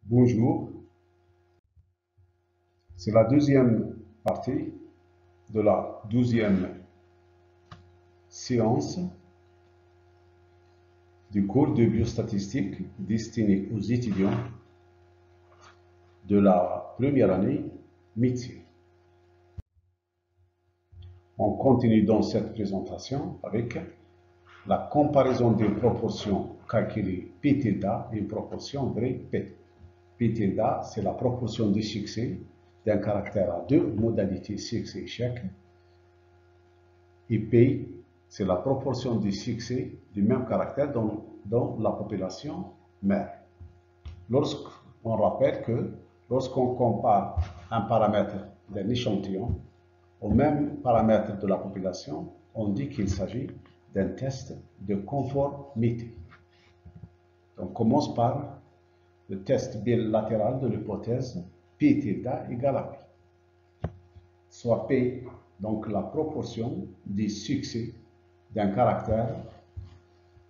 Bonjour, c'est la deuxième partie de la 12e séance du cours de biostatistique destiné aux étudiants de la première année métier. On continue dans cette présentation avec la comparaison des proportions calculées P tilde et une proportion vraie P. P tilde, c'est la proportion de succès d'un caractère à deux modalités succès échec. Et P, c'est la proportion de succès du même caractère dans la population mère. On rappelle que lorsqu'on compare un paramètre d'un échantillon au même paramètre de la population, on dit qu'il s'agit d'un test de conformité. Donc, on commence par le test bilatéral de l'hypothèse P tilde égale à P. Soit P, donc la proportion des succès d'un caractère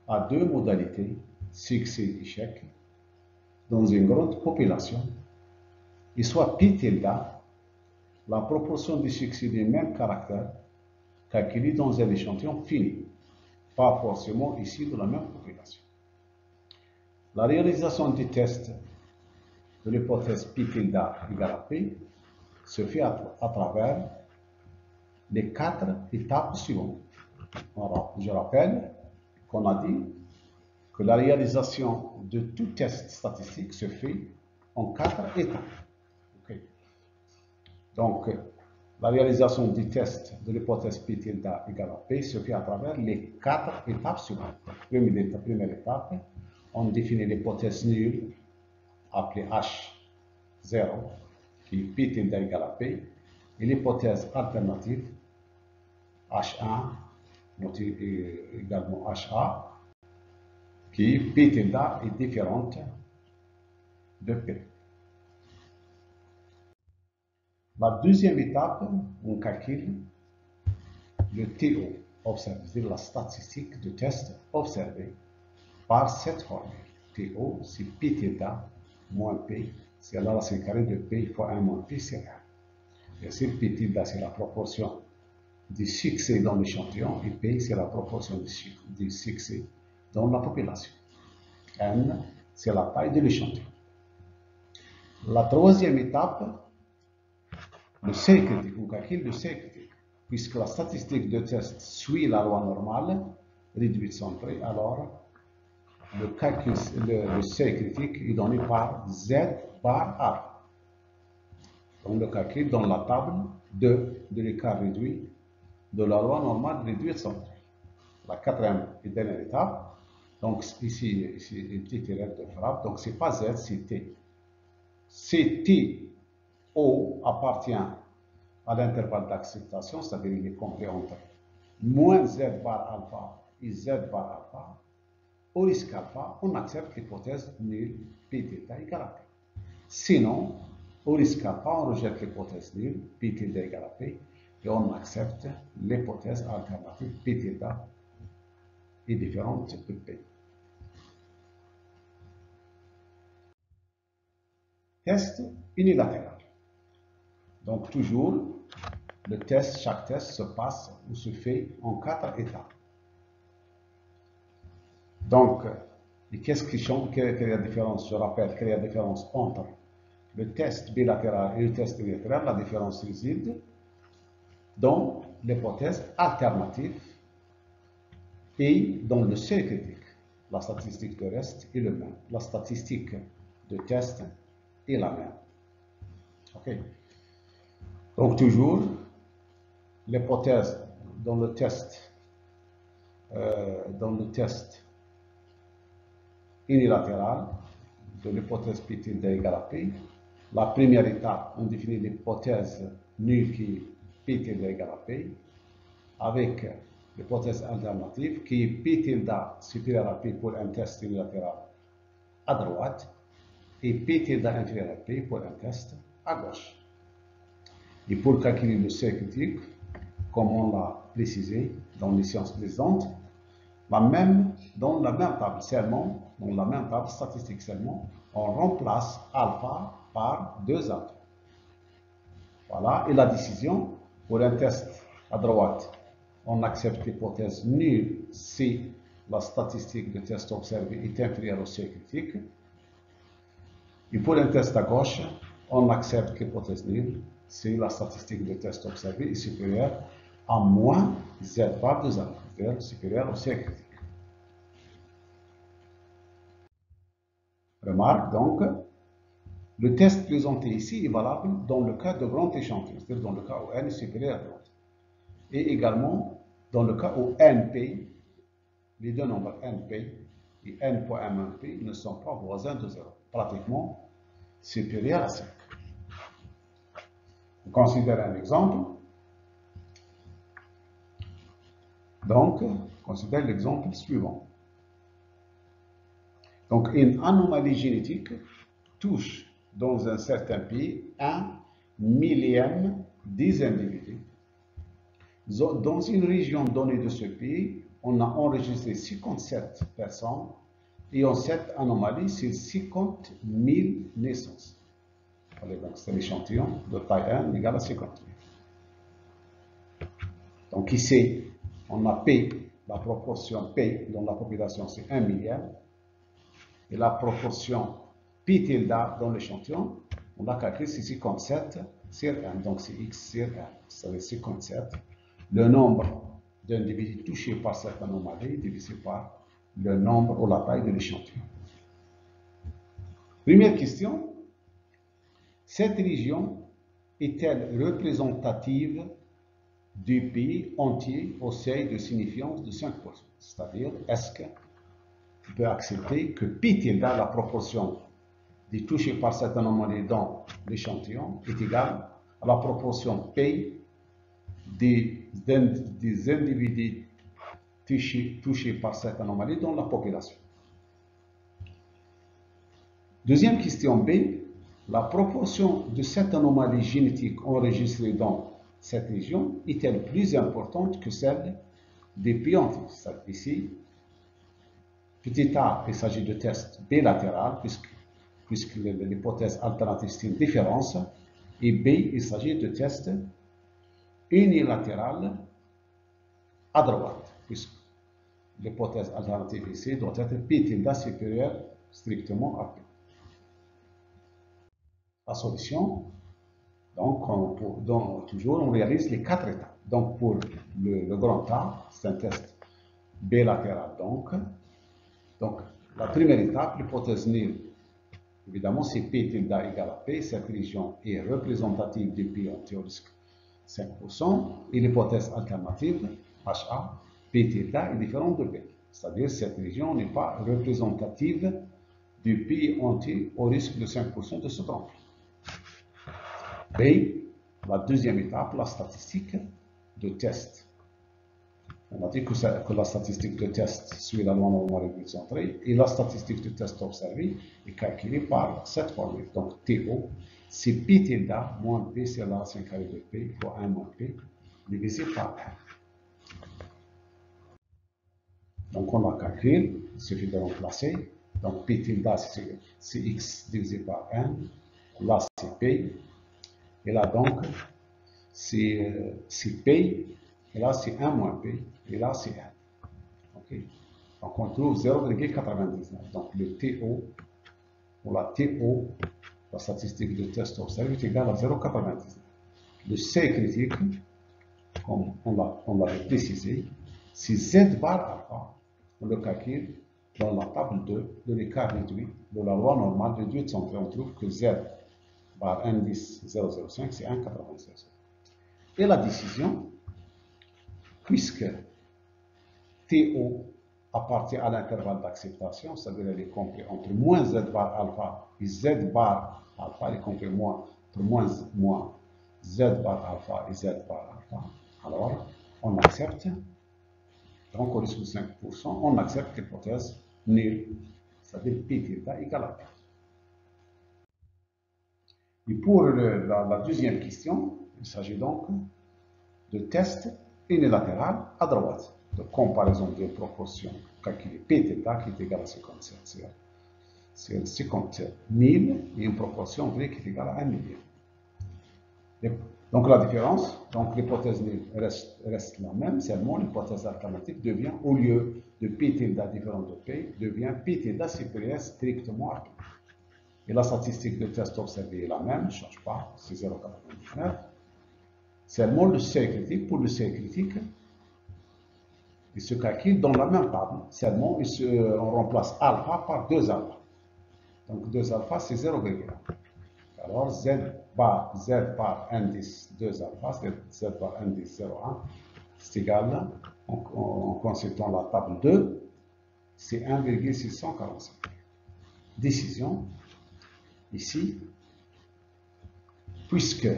à deux modalités, succès-échec, dans une grande population, et soit P tilde, la proportion des succès du même caractère calculée dans un échantillon fini, pas forcément ici de la même population. La réalisation du test de l'hypothèse P tilde égale à P se fait à travers les quatre étapes suivantes. Je rappelle qu'on a dit que la réalisation de tout test statistique se fait en quatre étapes. Okay. Donc, la réalisation du test de l'hypothèse P tilde égale à P se fait à travers les quatre étapes suivantes. Première étape, on définit l'hypothèse nulle appelée H0, qui est P tilde égale à P, et l'hypothèse alternative H1, également HA, qui P tilde est différente de P. La deuxième étape, on calcule le TO observé, c'est-à-dire la statistique de test observé par cette formule. TO, c'est P tilde moins P, c'est la racine carrée de P fois 1 moins P, c'est 1. Bien sûr, P tilde, c'est la proportion du succès dans l'échantillon, et P, c'est la proportion du succès dans la population. N, c'est la taille de l'échantillon. La troisième étape, le seuil critique, on calcule le seuil critique. Puisque la statistique de test suit la loi normale, réduite centrée, alors le seuil critique est donné par Z bar A. On le calcule dans la table de l'écart réduit de la loi normale réduite centrée. La quatrième et dernière étape, donc ici une petite erreur de frappe, donc c'est pas Z, c'est T. C'est T, O appartient à l'intervalle d'acceptation, c'est-à-dire il est compris entre moins Z bar alpha et Z bar alpha. Au risque alpha, on accepte l'hypothèse nulle P tilde égale à P. Sinon, au risque alpha, on rejette l'hypothèse nulle P tilde égale à P et on accepte l'hypothèse alternative P tilde est différente de P. Test unilatéral. Donc toujours, chaque test se passe ou se fait en quatre étapes. Donc, qu'est-ce qui change? Quelle est la différence? Je rappelle quelle est la différence entre le test bilatéral et le test unilatéral. La différence réside dans l'hypothèse alternative et dans le seuil critique. La statistique de reste est le même. La statistique de test est la même. OK? Donc, toujours, l'hypothèse dans le test unilatéral de l'hypothèse P tilde égale à P. La première étape, on définit l'hypothèse nulle qui est P tilde égale à P, avec l'hypothèse alternative qui est P tilde supérieur à P pour un test unilatéral à droite et P tilde inférieur à P pour un test à gauche. Et pour calculer le seuil critique, comme on l'a précisé dans les séances précédentes, dans la même table, seulement dans la même table statistique seulement, on remplace alpha par 2 alpha. Voilà, et la décision, pour un test à droite, on accepte l'hypothèse nulle si la statistique de test observé est inférieure au seuil critique. Et pour un test à gauche, on accepte l'hypothèse nulle si la statistique de test observé est supérieure à moins z bar de 0, c'est-à-dire supérieure au seuil critique. Remarque donc, le test présenté ici est valable dans le cas de grand échantillon, c'est-à-dire dans le cas où n est supérieur à 0. Et également dans le cas où np, les deux nombres np et n.m1p ne sont pas voisins de 0, pratiquement supérieurs à 5. On considère un exemple. Donc, considère l'exemple suivant. Donc, une anomalie génétique touche dans un certain pays 1/1000 des individus. Dans une région donnée de ce pays, on a enregistré 57 personnes ayant cette anomalie sur 50 000 naissances. Allez, donc c'est l'échantillon de taille 1 égale à 50 000. Donc ici, on a P, la proportion P dans la population c'est 1/100000, et la proportion P tilde dans l'échantillon, on a calculé c'est 57 sur 1, donc c'est X sur 1, ça veut dire 57. Le nombre d'individus touchés par cette anomalie divisé par le nombre ou la taille de l'échantillon. Première question, cette région est-elle représentative du pays entier au seuil de signifiance de 5%? C'est-à-dire, est-ce que tu peux accepter que P tilde, la proportion des touchés par cette anomalie dans l'échantillon, est égale à la proportion P des individus touchés par cette anomalie dans la population. Deuxième question B, la proportion de cette anomalie génétique enregistrée dans cette région est-elle plus importante que celle des pays entiers? Ici, petit a, il s'agit de test bilatéral, puisque l'hypothèse alternative c'est une différence, et B, il s'agit de test unilatéral à droite, puisque l'hypothèse alternative ici doit être P tilde supérieur strictement à P. La solution, donc, toujours, on réalise les 4 étapes. Donc, pour le grand A, c'est un test bilatéral. Donc, la première étape, l'hypothèse nulle, évidemment, c'est P tilde égale à P. Cette région est représentative du P en théorique 5%. Et l'hypothèse alternative, HA, P tilde est différent de P. C'est-à-dire que cette région n'est pas représentative du pays entier au risque de 5% de se tromper. B, la deuxième étape, la statistique de test. On a dit que la statistique de test suit la loi normale concentrée et la statistique de test observé est calculée par cette formule. Donc TO, c'est P tilde moins P, c'est la racine carrée de P fois 1 moins P divisé par 1. Donc on a calculé, il suffit de remplacer. Donc P tilde c'est X divisé par 1, là c'est P, et là donc c'est P, et là c'est 1 moins P, et là c'est 1. Okay. Donc on trouve 0,99. Donc le TO, ou la TO, la statistique de test observé, est égale à 0,99. Le seuil critique, comme on l'avait précisé, c'est Z bar alpha. On le calcule dans la table 2 de l'écart réduit de la loi normale réduite de centrée. On trouve que Z bar indice 0,05, c'est 1,96. Et la décision, puisque TO appartient à l'intervalle d'acceptation, c'est-à-dire elle est comprise entre moins Z bar alpha et Z bar alpha, elle est comprise entre moins Z bar alpha et Z bar alpha. Alors, on accepte, donc au risque de 5%, on accepte l'hypothèse nulle, c'est-à-dire P tilde égale à P. Et pour la deuxième question, il s'agit donc de test unilatéral à droite. de comparaison d'une proportion calculée Pθ qui est égale à 57. C'est 50 000 et une proportion vraie qui est égale à 1 million. Donc la différence, donc l'hypothèse nulle reste la même, seulement l'hypothèse alternative devient, au lieu de Pθ différent de P, devient Pθ supérieur strictement à P. Et la statistique de test observé est la même, ne change pas, c'est 0,99. Seulement le seuil critique, pour le seuil critique, il se calcule dans la même table, seulement on remplace alpha par 2 alpha. Donc 2 alpha c'est 0,1. Alors z par indice 2 alpha, z par indice 0,1, c'est égal, en consultant la table 2, c'est 1,645. Décision, ici, puisque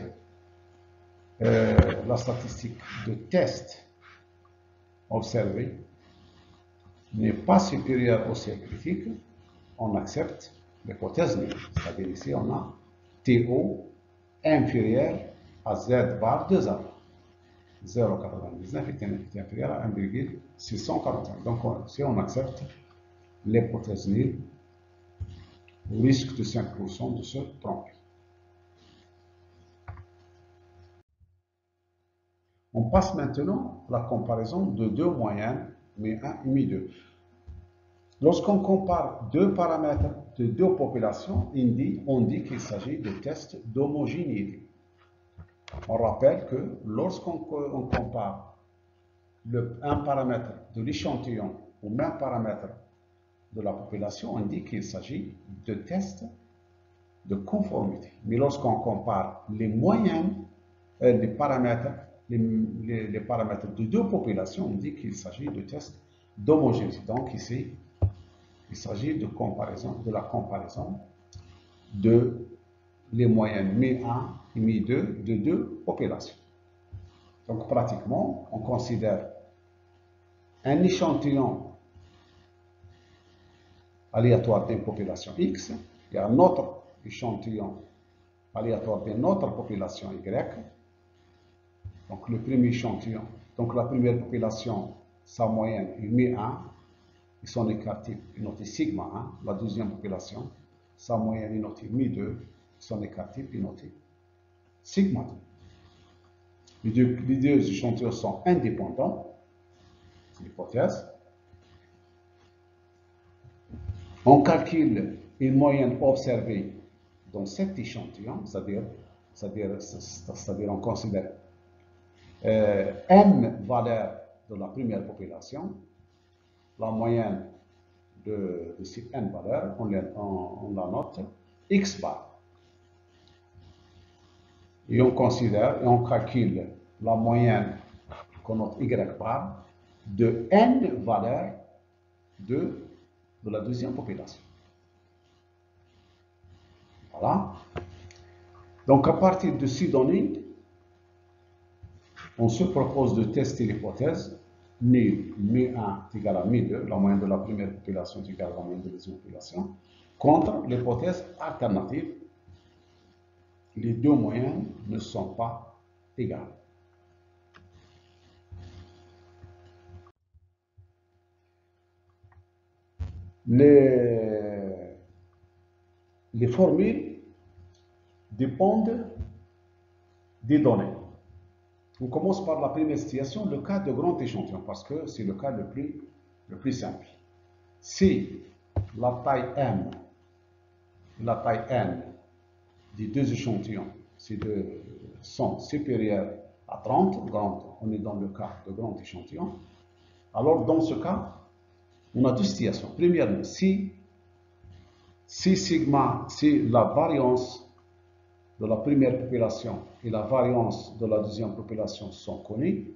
la statistique de test observé n'est pas supérieure au seuil critique, on accepte l'hypothèse nulle. C'est-à-dire ici, on a TO inférieur à Z bar 2 alpha. 0,99 est inférieur à 1,645. Donc, si on accepte l'hypothèse nulle, au risque de 5% de se tromper. On passe maintenant à la comparaison de deux moyennes, Mi1 et Mi2. Lorsqu'on compare deux paramètres de deux populations, on dit qu'il s'agit de tests d'homogénéité. On rappelle que lorsqu'on compare un paramètre de l'échantillon au même paramètre de la population, on dit qu'il s'agit de tests de conformité. Mais lorsqu'on compare les moyennes, les paramètres de deux populations, on dit qu'il s'agit de tests d'homogénéité. Donc ici, il s'agit de la comparaison de les moyennes Mi1 et Mi2 de deux populations. Donc pratiquement, on considère un échantillon aléatoire d'une population X et un autre échantillon aléatoire d'une autre population Y. Donc le premier échantillon, donc la première population, sa moyenne est Mi1 et son écart type est noté sigma 1. La deuxième population, sa moyenne est notée Mi2, son écart type est noté sigma 2. Les deux échantillons sont indépendants, c'est l'hypothèse. On calcule une moyenne observée dans cet échantillon, c'est-à-dire on considère m valeurs de la première population, la moyenne de ces n valeurs, on la note x bar. Et on considère et on calcule la moyenne qu'on note y bar de n valeurs de la deuxième population. Voilà. Donc à partir de ces données, on se propose de tester l'hypothèse nulle Mi1 est égal à Mi2, la moyenne de la première population est égale à la moyenne de la deuxième population, contre l'hypothèse alternative. Les deux moyennes ne sont pas égales. Les formules dépendent des données. On commence par la première situation, le cas de grand échantillon, parce que c'est le cas le plus simple. Si la taille M et la taille N des deux échantillons sont supérieures à 30, on est dans le cas de grand échantillon, alors dans ce cas, on a deux situations. Premièrement, si la variance de la première population et la variance de la deuxième population sont connues,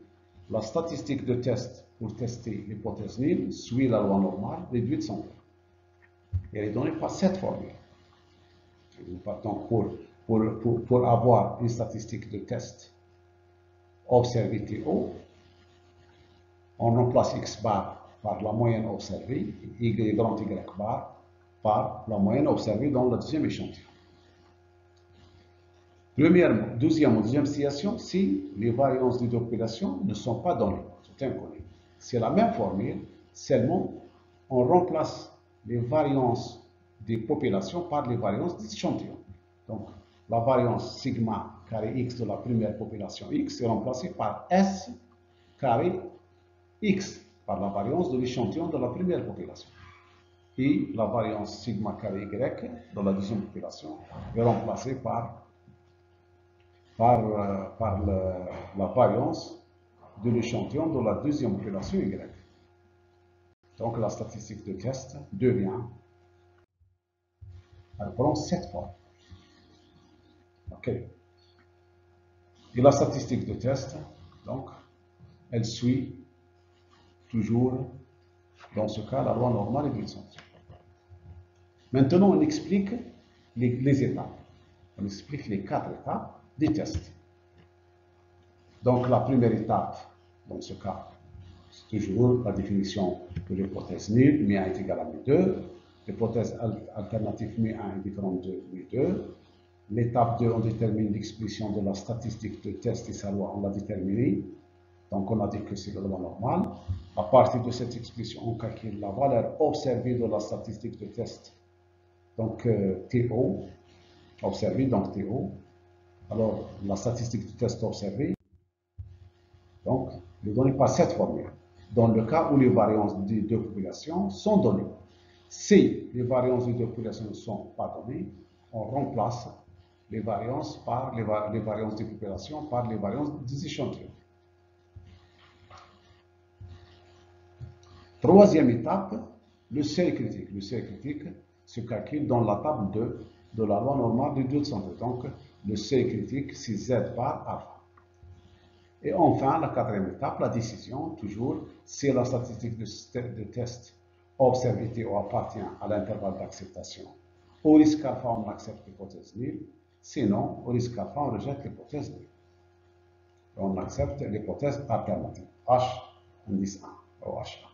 la statistique de test pour tester l'hypothèse nulle suit la loi normale réduite sans peur. Elle est donnée par cette formule. Donc pour avoir une statistique de test observée TO, on remplace x bar par la moyenne observée et grand y bar par la moyenne observée dans le deuxième échantillon. Deuxième situation, si les variances des deux populations ne sont pas données, c'est inconnu. c'est la même formule, seulement on remplace les variances des populations par les variances des échantillons. Donc, la variance sigma carré x de la première population x est remplacée par S carré x par la variance de l'échantillon de la première population. Et la variance sigma carré y de la deuxième population est remplacée par la variance de l'échantillon de la deuxième population y. Donc la statistique de test devient, elle prend cette forme. OK. Et la statistique de test, donc, elle suit toujours, dans ce cas, la loi normale et Wilson. Maintenant, on explique les étapes. On explique les 4 étapes des tests. Donc, la première étape, dans ce cas, c'est toujours la définition de l'hypothèse nulle, mi1 est égal à mi2. L'hypothèse alternative mi1 est différente de mi2. L'étape 2, on détermine l'expression de la statistique de test et sa loi, on l'a déterminée. Donc, on a dit que c'est la loi normale. À partir de cette expression, on calcule la valeur observée de la statistique de test. Donc, TO, observé, donc TO. Alors, la statistique de test observée, donc, est donnée par cette formule. Dans le cas où les variances des deux populations sont données. Si les variances des deux populations ne sont pas données, on remplace les variances par les variances des populations par les variances des échantillons. Troisième étape, le seuil critique. Le seuil critique se calcule dans la table 2 de la loi normale de 202. Donc, le seuil critique, c'est Z bar alpha. Et enfin, la quatrième étape, la décision, toujours, si la statistique de test observée TO appartient à l'intervalle d'acceptation. Au risque alpha, on accepte l'hypothèse nulle. Sinon, au risque alpha, on rejette l'hypothèse nulle. On accepte l'hypothèse alternative, H, indice 1, ou H1.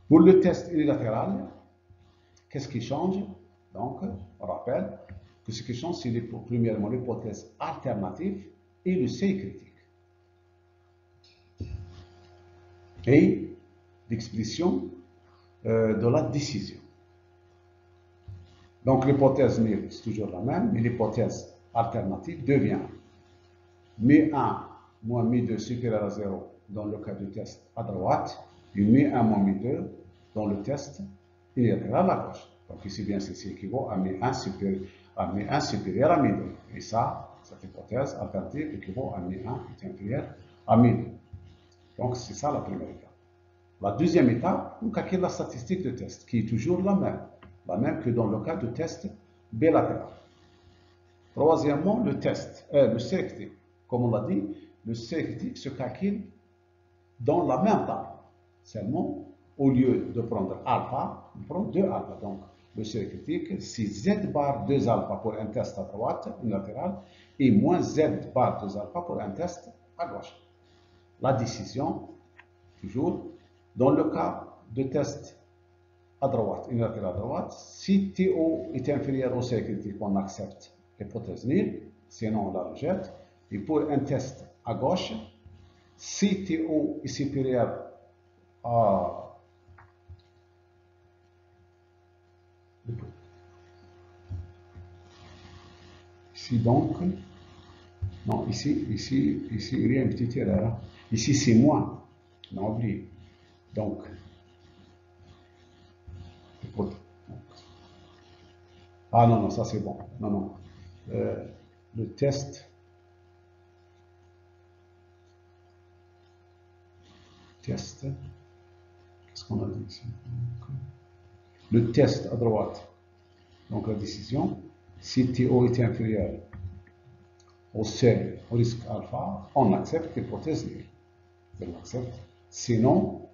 Pour le test unilatéral, qu'est-ce qui change? Donc, on rappelle que ce qui change, c'est premièrement l'hypothèse alternative et le seuil critique. Et l'expression de la décision. Donc, l'hypothèse nulle, c'est toujours la même, mais l'hypothèse alternative devient mi1 moins mi2 supérieur à 0 dans le cas du test à droite, et mi1 moins mi2 dans le test unilatéral à gauche. Donc ici, bien, ceci équivaut à mi1 supérieur à mi2. Et ça, cette hypothèse alternative équivaut à mi1 est inférieur à mi2. Donc c'est ça la première étape. La deuxième étape, on calcule la statistique de test, qui est toujours la même que dans le cas du test bilatéral. Troisièmement, le seuil critique. Comme on l'a dit, le seuil critique se calcule dans la même table. Seulement, au lieu de prendre alpha, on prend 2 alpha. Donc, le seuil critique, c'est Z bar 2 alpha pour un test à droite, unilatéral, et moins Z bar 2 alpha pour un test à gauche. La décision, toujours, dans le cas de test à droite, unilatéral à droite, si TO est inférieur au seuil critique, on accepte l'hypothèse nulle, sinon on la rejette. Et pour un test à gauche, si TO est supérieur à ici donc, non, ici, il y a une petite erreur. Ici, c'est moins. On a oublié. Donc, ah non, ça c'est bon. Non. Le test. Qu'est-ce qu'on a dit ici? Le test à droite. Donc, la décision. Si TO est inférieur au seuil, au risque alpha, on accepte l'hypothèse nulle. On accepte. Sinon,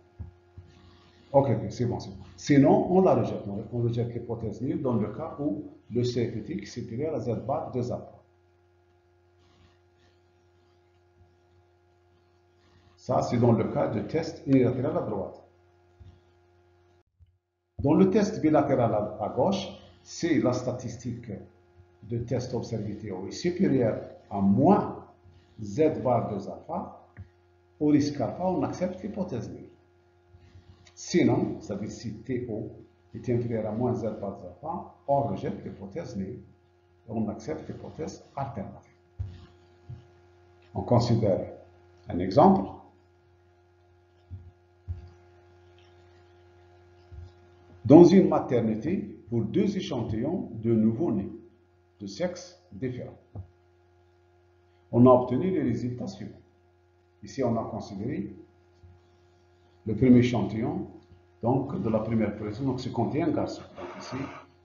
ok, c'est bon. Sinon, on la rejette. On rejette l'hypothèse nulle dans le cas où le seuil critique est supérieur à Z bar 2 alpha. Ça, c'est dans le cas de test unilatéral à droite. Dans le test bilatéral à gauche, si la statistique de test observé TO est supérieure à moins Z bar 2 alpha, au risque alpha, on accepte l'hypothèse nulle. Sinon, c'est-à-dire si TO est inférieur à moins Z par Z alpha, on rejette l'hypothèse nulle et on accepte l'hypothèse alternative. On considère un exemple. Dans une maternité, pour 2 échantillons de nouveau-nés de sexe différent, on a obtenu les résultats suivants. Ici, on a considéré le premier échantillon, donc de la première population, donc c'est 51 garçons. Donc ici,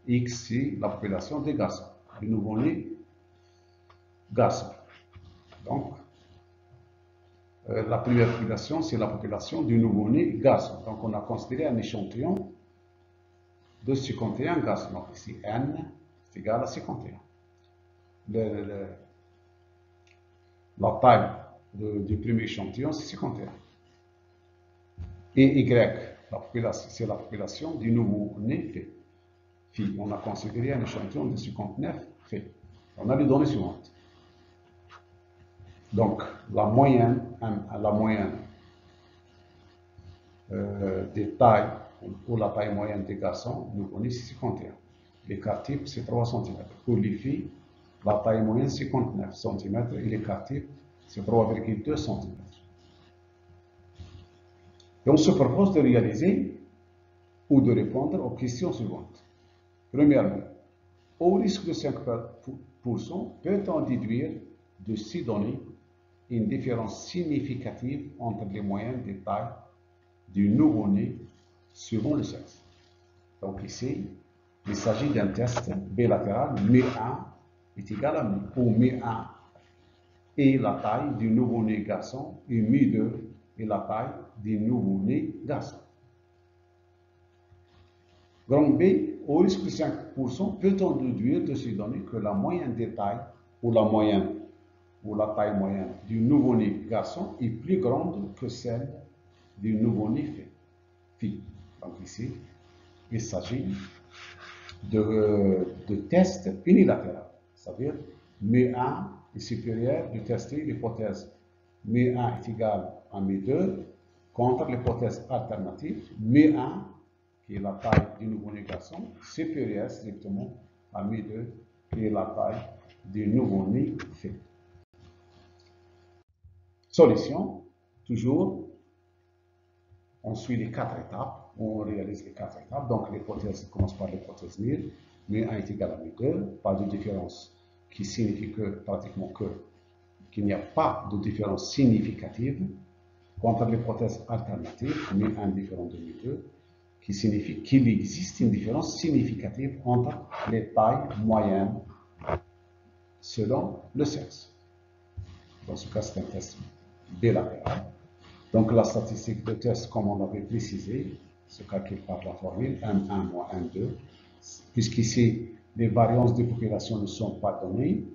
X, c'est la population des garçons, des nouveau-nés garçons. Donc, la première population, c'est la population du nouveau-né garçon. Donc, on a considéré un échantillon de 51 garçons. Donc, ici, N est égal à 51. La taille du premier échantillon, c'est 51. Et Y, c'est la population du nouveau-né fille. On a considéré un échantillon de 59 filles. On a les données suivantes. Donc, la moyenne des tailles, ou la taille moyenne des garçons, nous connaissons 51. L'écart type, c'est 3 cm. Pour les filles, la taille moyenne, 59 cm, et l'écart type, c'est 3,2 cm. Et on se propose de réaliser ou de répondre aux questions suivantes. Premièrement, au risque de 5%, peut-on déduire de ces données une différence significative entre les moyennes des tailles du nouveau-né suivant le sexe? Donc ici, il s'agit d'un test bilatéral, μ1 est égal à μ, où μ1 est la taille du nouveau-né garçon et μ2 est la taille du nouveau-né garçon. Grand B, au risque de 5%, peut-on déduire de ces données que la moyenne des tailles ou la taille moyenne du nouveau-né garçon est plus grande que celle du nouveau-né fille. Donc ici, il s'agit de tests unilatéraux, c'est-à-dire μ1 est supérieur de tester l'hypothèse μ1 est égal à μ2 contre l'hypothèse alternative μ1 qui est la taille du nouveau-né garçon supérieure strictement à μ2 qui est la taille du nouveau-né fille. Solution, toujours, on suit les 4 étapes, on réalise les 4 étapes. Donc l'hypothèse commence par l'hypothèse nulle, μ1 est égal à μ2, pas de différence qui signifie pratiquement qu'il n'y a pas de différence significative contre l'hypothèse alternative, μ1 différent de μ2, qui signifie qu'il existe une différence significative entre les tailles moyennes selon le sexe. Dans ce cas, c'est un test bilatéral. Donc la statistique de test, comme on l'avait précisé, se calcule par la formule M1 moins M2. Puisqu'ici, les variances des populations ne sont pas données,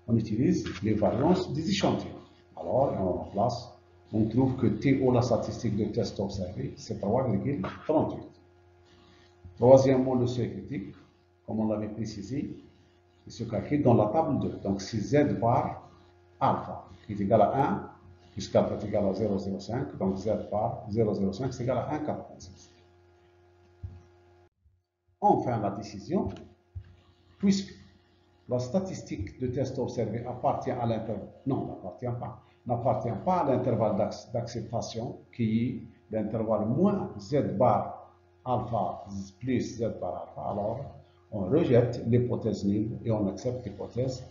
on utilise les variances des échantillons. Alors, on remplace, on trouve que TO, la statistique de test observé, c'est 3,38. Troisièmement, le seuil critique, comme on l'avait précisé, il se calcule dans la table 2. Donc, c'est Z bar alpha, qui est égal à 1, puisqu'alpha est égal à 0,05, donc Z bar 0,05 c'est égal à 1,86. Enfin, la décision, puisque la statistique de test observé appartient à l'intervalle, non, n'appartient pas à l'intervalle d'acceptation, qui est l'intervalle moins Z bar alpha plus Z bar alpha, alors on rejette l'hypothèse nulle et on accepte l'hypothèse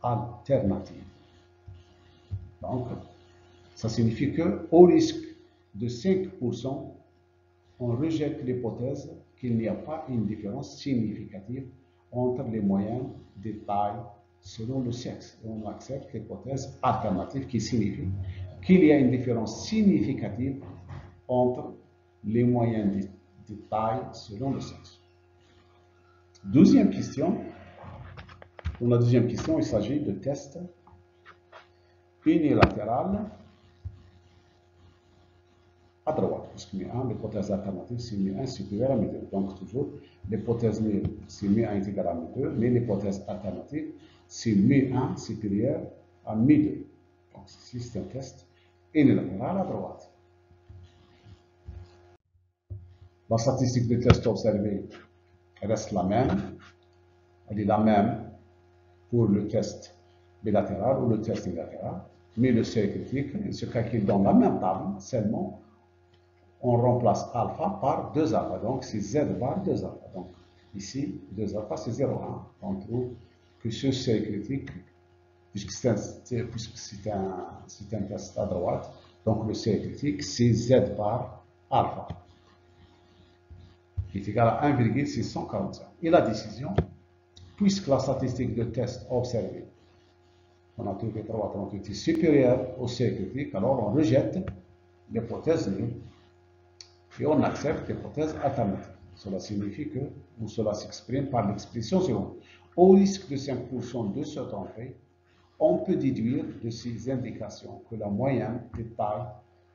alternative. Donc, ça signifie qu'au risque de 5%, on rejette l'hypothèse qu'il n'y a pas une différence significative entre les moyennes des tailles selon le sexe. Et on accepte l'hypothèse alternative qui signifie qu'il y a une différence significative entre les moyennes des tailles selon le sexe. Deuxième question. Pour la deuxième question, il s'agit de tests unilatéral à droite, puisque μ1, l'hypothèse alternative, c'est μ1 supérieur à μ2. Donc, toujours, l'hypothèse nulle, c'est μ1 est égal à μ2, mais l'hypothèse alternative, c'est μ1 supérieur à μ2. Donc, ici, c'est un test unilatérale à droite. La statistique de test observé reste la même. Elle est la même pour le test bilatéral ou le test unilatéral, mais le seuil critique se calcule dans la même table, seulement on remplace alpha par 2 alpha, donc c'est z bar 2 alpha. Donc ici, 2 alpha c'est 0,1. On trouve que ce seuil critique, puisque c'est un test à droite, donc le seuil critique c'est z bar alpha, qui est égal à 1,645. Et la décision, puisque la statistique de test observée, on a trouvé 3,38 est supérieure au seuil critique, alors on rejette l'hypothèse nulle et on accepte l'hypothèse alternative. Cela signifie que, ou cela s'exprime par l'expression suivante. Au risque de 5% de se tromper, on peut déduire de ces indications que la moyenne de taille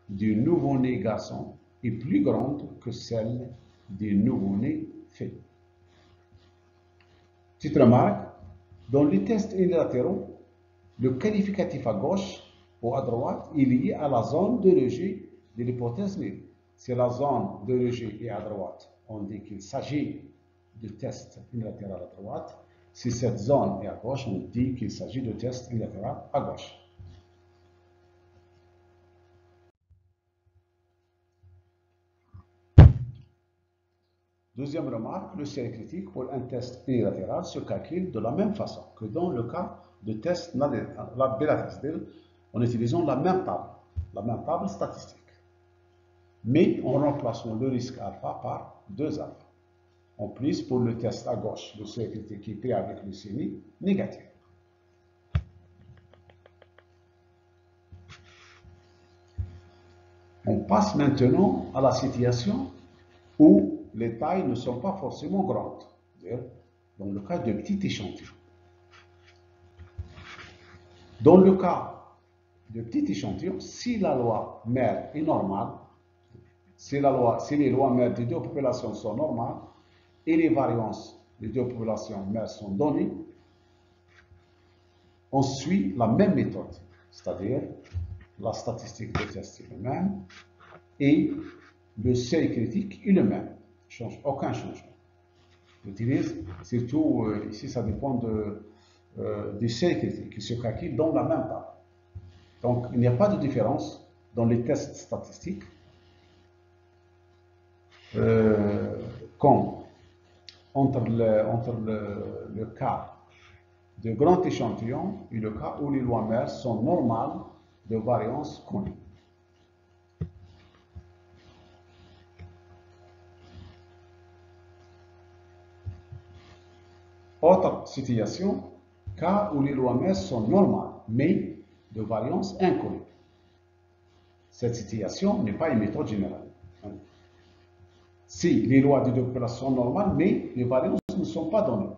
du nouveau-né garçon est plus grande que celle du nouveau-né fille. Petite remarque, dans les tests unilatéraux, le qualificatif à gauche ou à droite est lié à la zone de rejet de l'hypothèse nulle. Si la zone de rejet est à droite, on dit qu'il s'agit de test unilatéral à droite. Si cette zone est à gauche, on dit qu'il s'agit de test unilatéral à gauche. Deuxième remarque, le seuil critique pour un test unilatéral se calcule de la même façon que dans le cas de test bilatéral, en utilisant la même table statistique. Mais en remplaçant le risque alpha par 2 alpha. En plus, pour le test à gauche, le seuil critique est pris avec le signe négatif. On passe maintenant à la situation où les tailles ne sont pas forcément grandes, c'est-à-dire dans le cas de petits échantillons. Dans le cas de petits échantillons, si la loi mère est normale, si les lois mères des deux populations sont normales et les variances des deux populations mères sont données, on suit la même méthode, c'est-à-dire la statistique de test est la même et le seuil critique est le même. Aucun changement. J'utilise surtout ici, ça dépend du seuil critique qui se calcule dans la même table. Donc, il n'y a pas de différence dans les tests statistiques entre le cas de grand échantillon et le cas où les lois mères sont normales de variance connue. Autre situation, cas où les lois mères sont normales, mais de variance inconnue. Cette situation n'est pas une méthode générale. Si les lois de deux populations sont normales, mais les variances ne sont pas données.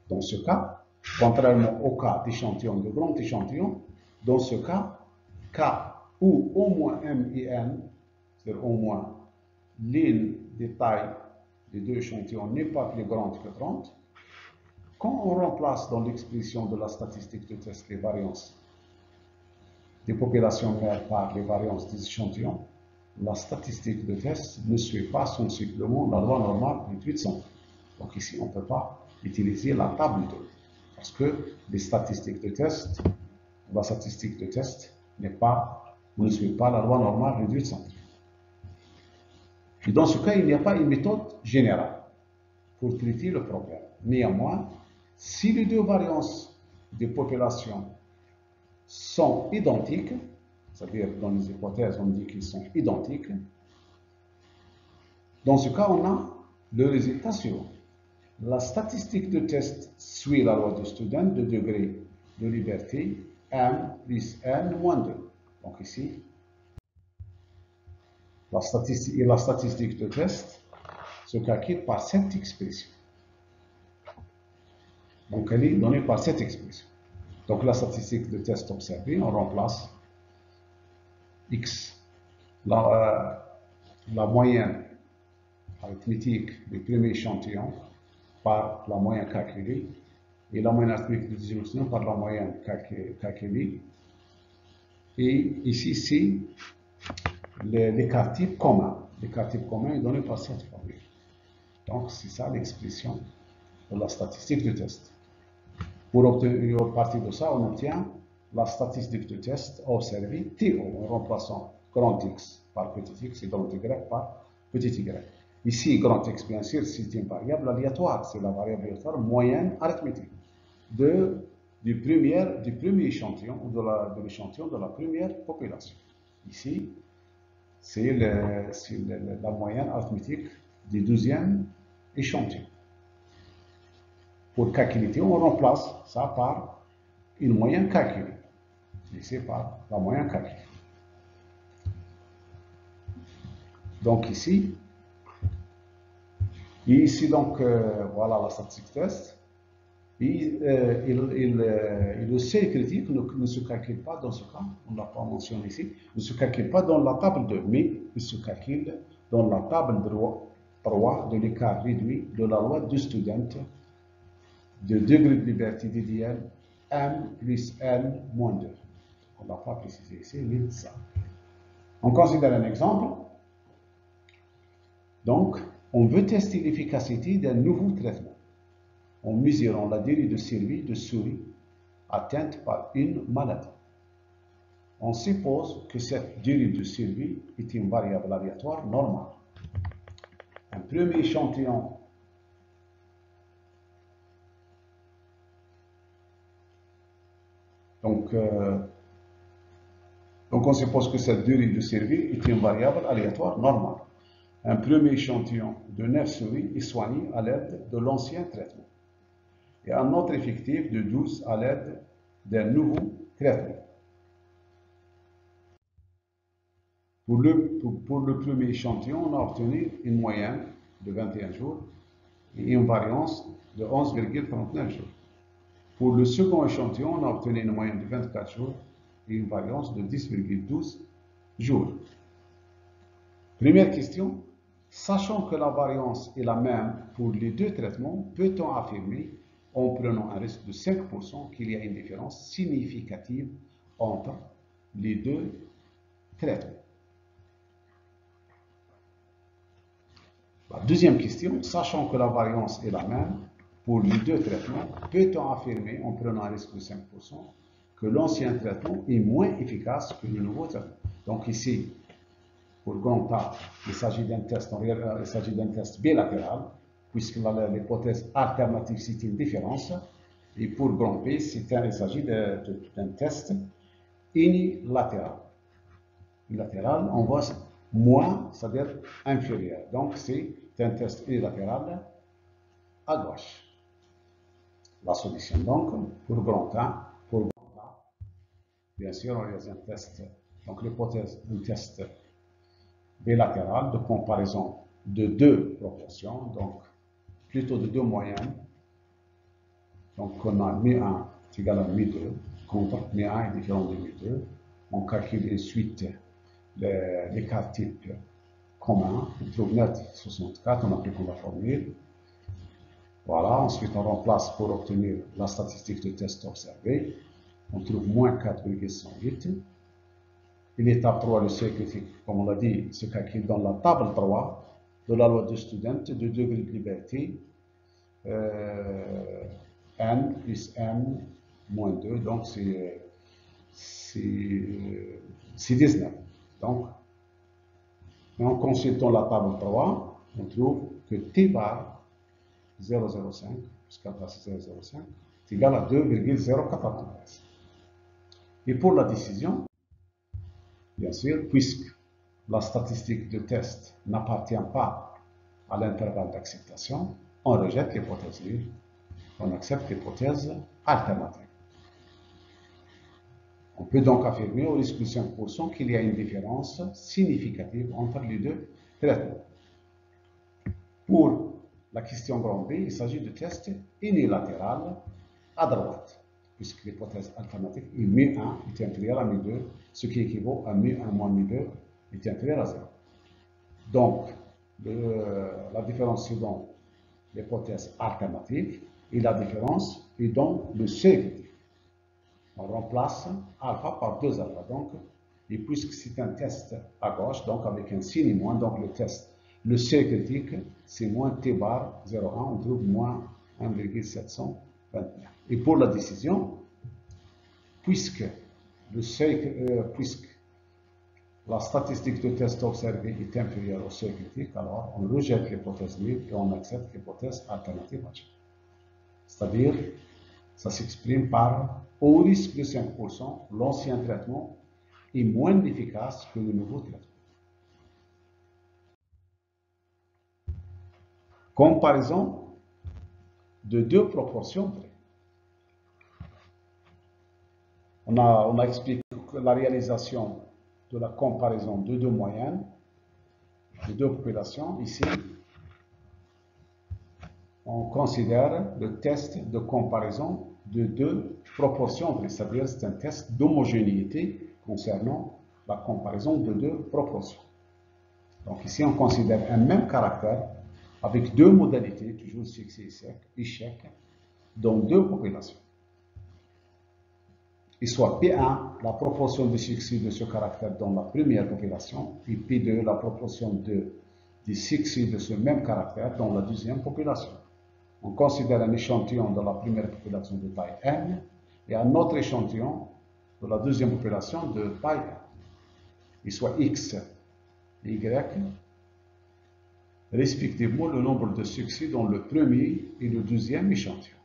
Dans ce cas, contrairement au cas d'échantillon, de grand échantillon, dans ce cas où au moins M et N, c'est-à-dire au moins l'une des tailles des deux échantillons n'est pas plus grande que 30, quand on remplace dans l'expression de la statistique de test les variances des populations mères par les variances des échantillons, la statistique de test ne suit pas sensiblement la loi normale du 800. Donc ici, on ne peut pas utiliser la table 2 parce que les statistiques de test, la statistique de test ne suit pas la loi normale du 800. Et dans ce cas, il n'y a pas une méthode générale pour traiter le problème. Néanmoins, si les deux variances des populations sont identiques, c'est-à-dire dans les hypothèses, on dit qu'ils sont identiques, dans ce cas, on a le résultat suivant. La statistique de test suit la loi de Student de degré de liberté m plus n moins 2. Donc ici, la statistique de test se calcule par cette expression. Donc elle est donnée par cette expression. Donc la statistique de test observée, on remplace x, la moyenne arithmétique du premier échantillon par la moyenne calculée et la moyenne arithmétique du deuxième échantillon par la moyenne calculée Et ici, c'est l'écart type commun. L'écart type commun est donné par cette formule. Donc, c'est ça l'expression de la statistique de test. Pour obtenir, à partir de ça, on obtient la statistique de test observée TO, en remplaçant grand X par petit x et grand Y par petit y. Ici, grand X, bien sûr, c'est une variable aléatoire. C'est la variable aléatoire moyenne arithmétique du premier échantillon ou de l'échantillon de la première population. Ici, c'est la moyenne arithmétique du 12e échantillon. Pour calculer, on remplace ça par une moyenne calculée. Ici, par la moyenne calculée. Donc ici, donc, voilà la statistique test. Et le seuil critique ne se calcule pas dans ce cas, on ne l'a pas mentionné ici, ne se calcule pas dans la table 2, mais il se calcule dans la table 3 de l'écart réduit de la loi du student de degré de liberté d'idéal M plus N moins 2. On ne l'a pas précisé ici, mais ça. On considère un exemple. Donc, on veut tester l'efficacité d'un nouveau traitement en mesurant la durée de survie de souris atteintes par une maladie. On suppose que cette durée de survie est une variable aléatoire normale. Un premier échantillon donc on suppose que cette durée de survie est une variable aléatoire normale. Un premier échantillon de 9 souris est soigné à l'aide de l'ancien traitement et un autre effectif de 12 à l'aide d'un nouveau traitement. Pour le premier échantillon, on a obtenu une moyenne de 21 jours et une variance de 11,39 jours. Pour le second échantillon, on a obtenu une moyenne de 24 jours et une variance de 10,12 jours. Première question, sachant que la variance est la même pour les deux traitements, peut-on affirmer, en prenant un risque de 5%, qu'il y a une différence significative entre les deux traitements? La deuxième question, sachant que la variance est la même pour les deux traitements, peut-on affirmer, en prenant un risque de 5%, que l'ancien traitement est moins efficace que le nouveau traitement? Donc ici, pour grand A, il s'agit d'un test bilatéral, puisque l'hypothèse alternative, c'est une différence. Et pour grand B, il s'agit d'un test unilatéral. Unilatéral, on voit moins, c'est-à-dire inférieur. Donc, c'est un test unilatéral à gauche. La solution, donc, pour grand A, bien sûr, on réalise un test. Donc, l'hypothèse d'un test bilatéral de comparaison de deux proportions, donc plutôt de deux moyennes. Donc on a μ1 est égal à μ2, contre μ1 est différent de μ2. On calcule ensuite l'écart type commun, on trouve net 64 en appliquant la formule. Voilà, ensuite on remplace pour obtenir la statistique de test observé. On trouve moins 4,108. Et l'étape 3, le seuil critique, comme on l'a dit, se calcule dans la table 3 de la loi de student de degré de liberté n plus n moins 2, donc c'est 19. Donc, en consultant la table 3, on trouve que t bar 0,05, jusqu'à place 0,05, est égal à 2,093. Et pour la décision, bien sûr, puisque la statistique de test n'appartient pas à l'intervalle d'acceptation, on rejette l'hypothèse nulle, on accepte l'hypothèse alternative. On peut donc affirmer au risque de 5% qu'il y a une différence significative entre les deux traitements. Pour la question grand B, il s'agit de test unilatéral à droite, puisque l'hypothèse alternative est μ1 est inférieur à μ2, ce qui équivaut à μ1 moins μ2 est inférieur à 0. Donc, la différence est dans l'hypothèse alternative et la différence est dans le seuil critique. On remplace alpha par 2 alpha. Donc, et puisque c'est un test à gauche, donc avec un signe moins, donc le test, le seuil critique, c'est moins t bar 0,1, on trouve moins 1,729. Et pour la décision, puisque la statistique de test observé est inférieure au seuil critique, alors on rejette l'hypothèse nulle et on accepte l'hypothèse alternative. C'est-à-dire, ça s'exprime par au risque de 5%, l'ancien traitement est moins efficace que le nouveau traitement. Comparaison de deux proportions vraies. On a expliqué la réalisation de la comparaison de deux moyennes, de deux populations. Ici, on considère le test de comparaison de deux proportions vraies, c'est-à-dire c'est un test d'homogénéité concernant la comparaison de deux proportions. Donc ici, on considère un même caractère avec deux modalités, toujours succès et échec, dans deux populations. Et soit P1, la proportion de succès de ce caractère dans la première population, et P2, la proportion de succès de ce même caractère dans la deuxième population. On considère un échantillon de la première population de taille n et un autre échantillon de la deuxième population de taille n. Il soit x et y, respectivement le nombre de succès dans le premier et le deuxième échantillon.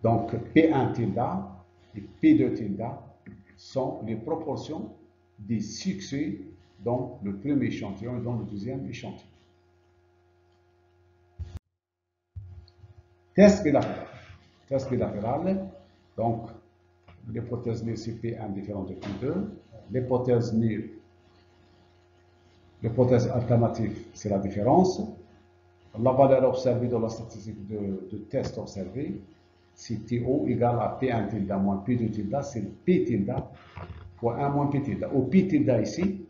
Donc P1 tilde et P2 tilde sont les proportions des succès dans le premier échantillon et dans le deuxième échantillon. Test bilatéral. Test bilatéral, donc l'hypothèse nulle c'est P1 différent de P2. L'hypothèse nulle, l'hypothèse alternative, c'est la différence. La valeur observée dans la statistique de test observé, c'est TO égale à P1 tilde moins P2 tilde, c'est P tilde fois 1 moins P tilde. Au P tilde ici,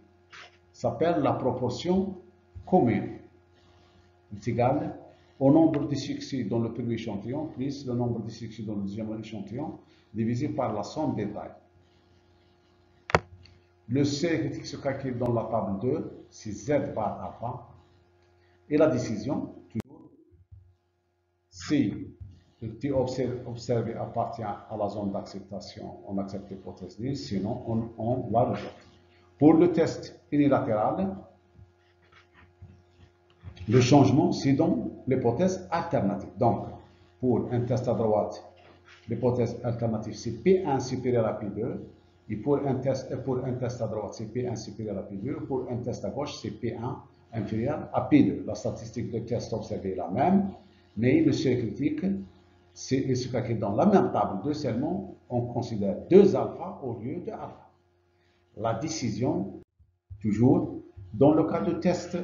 s'appelle la proportion commune. C'est égal au nombre de succès dans le premier échantillon plus le nombre de succès dans le deuxième échantillon divisé par la somme des tailles. Le seuil critique se calcule dans la table 2, c'est Z bar alpha. Et la décision, toujours, si le T observé appartient à la zone d'acceptation, on accepte l'hypothèse nulle, sinon on la rejette. Pour le test unilatéral, le changement, c'est dans l'hypothèse alternative. Donc, pour un test à droite, l'hypothèse alternative, c'est P1 supérieur à P2. Et pour un test à droite, c'est P1 supérieur à P2. Pour un test à gauche, c'est P1 inférieur à P2. La statistique de test observé est la même, mais le seuil critique, c'est ce qui est dans la même table 2, seulement on considère 2 alpha au lieu de alpha. La décision, toujours, dans le cas de test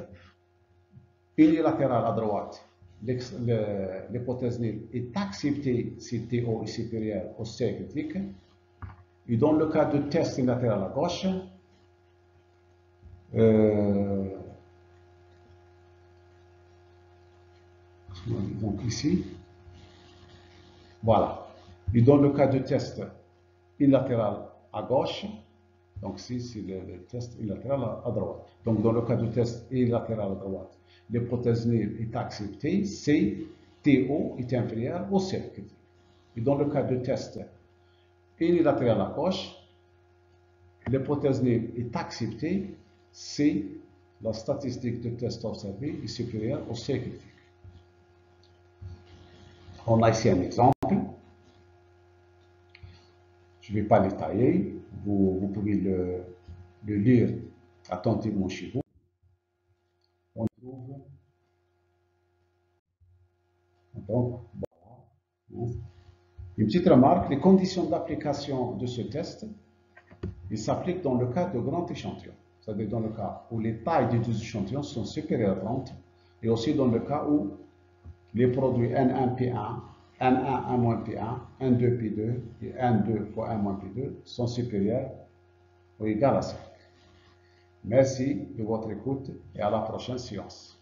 unilatéral à droite, l'hypothèse nulle est acceptée si TO est supérieur au seuil critique. Et dans le cas de test unilatéral à gauche, donc ici, voilà. Et dans le cas de test unilatéral à gauche, donc ici c'est le test unilatéral à droite. Donc dans le cas de test unilatéral à droite, l'hypothèse nulle est acceptée si TO est inférieur au seuil critique. Et dans le cas de test unilatéral à gauche, l'hypothèse nulle est acceptée si la statistique de test observé est supérieure au seuil critique. On a ici un exemple. Je ne vais pas détailler. Vous pouvez le lire attentivement chez vous. On trouve donc voilà. Une petite remarque, les conditions d'application de ce test, il s'applique dans le cas de grand échantillon, c'est-à-dire dans le cas où les tailles des deux échantillons sont supérieures à 30, et aussi dans le cas où les produits N1P1, N1-P1, N2P2 et N2 fois 1-P2 sont supérieurs ou égaux à 5. Merci de votre écoute et à la prochaine séance.